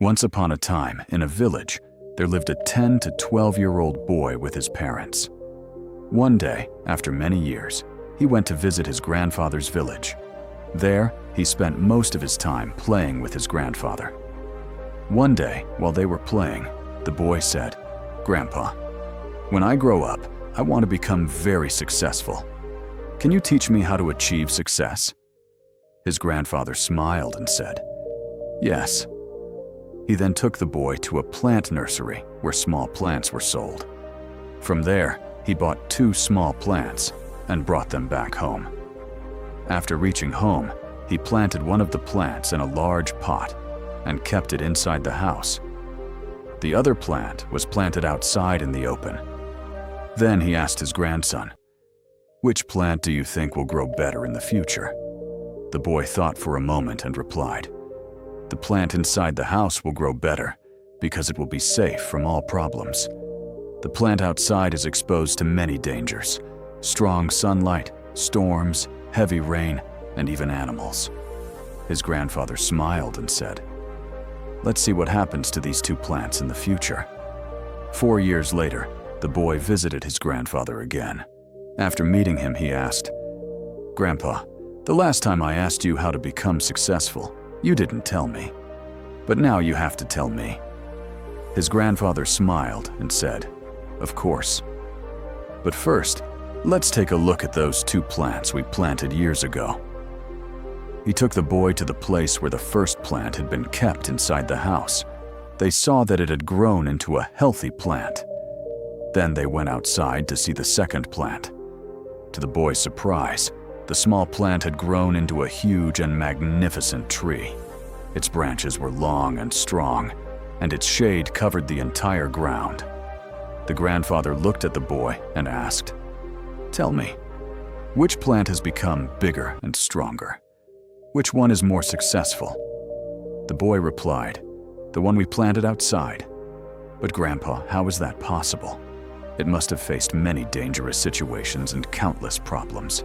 Once upon a time, in a village, there lived a 10 to 12-year-old boy with his parents. One day, after many years, he went to visit his grandfather's village. There, he spent most of his time playing with his grandfather. One day, while they were playing, the boy said, "Grandpa, when I grow up, I want to become very successful. Can you teach me how to achieve success?" His grandfather smiled and said, "Yes." He then took the boy to a plant nursery where small plants were sold. From there, he bought 2 small plants and brought them back home. After reaching home, he planted one of the plants in a large pot and kept it inside the house. The other plant was planted outside in the open. Then he asked his grandson, "Which plant do you think will grow better in the future?" The boy thought for a moment and replied, "The plant inside the house will grow better because it will be safe from all problems. The plant outside is exposed to many dangers: strong sunlight, storms, heavy rain, and even animals." His grandfather smiled and said, "Let's see what happens to these 2 plants in the future." 4 years later, the boy visited his grandfather again. After meeting him, he asked, "Grandpa, the last time I asked you how to become successful, you didn't tell me. But now you have to tell me." His grandfather smiled and said, "Of course. But first, let's take a look at those 2 plants we planted years ago." He took the boy to the place where the first plant had been kept inside the house. They saw that it had grown into a healthy plant. Then they went outside to see the second plant. To the boy's surprise, the small plant had grown into a huge and magnificent tree. Its branches were long and strong, and its shade covered the entire ground. The grandfather looked at the boy and asked, "Tell me, which plant has become bigger and stronger? Which one is more successful?" The boy replied, "The one we planted outside." "But Grandpa, how is that possible? It must have faced many dangerous situations and countless problems.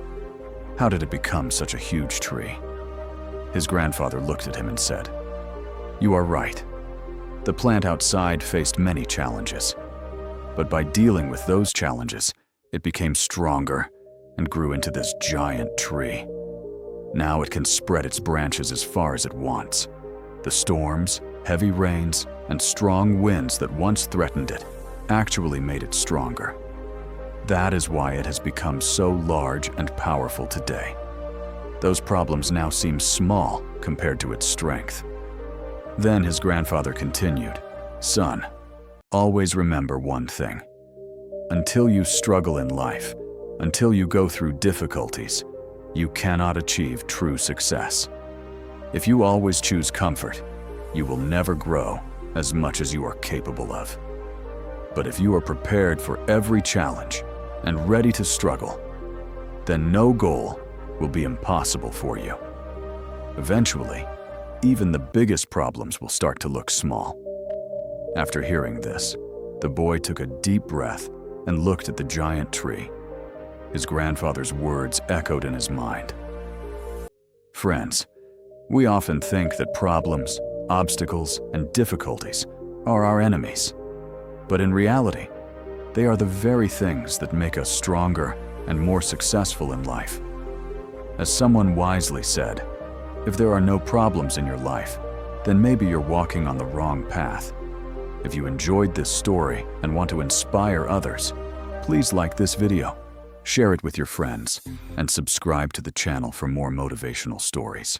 How did it become such a huge tree?" His grandfather looked at him and said, "You are right. The plant outside faced many challenges. But by dealing with those challenges, it became stronger and grew into this giant tree. Now it can spread its branches as far as it wants. The storms, heavy rains, and strong winds that once threatened it actually made it stronger. That is why it has become so large and powerful today. Those problems now seem small compared to its strength." Then his grandfather continued, "Son, always remember one thing. Until you struggle in life, until you go through difficulties, you cannot achieve true success. If you always choose comfort, you will never grow as much as you are capable of. But if you are prepared for every challenge and ready to struggle, then no goal will be impossible for you. Eventually, even the biggest problems will start to look small." After hearing this, the boy took a deep breath and looked at the giant tree. His grandfather's words echoed in his mind. Friends, we often think that problems, obstacles, and difficulties are our enemies. But in reality, they are the very things that make us stronger and more successful in life. As someone wisely said, if there are no problems in your life, then maybe you're walking on the wrong path. If you enjoyed this story and want to inspire others, please like this video, share it with your friends, and subscribe to the channel for more motivational stories.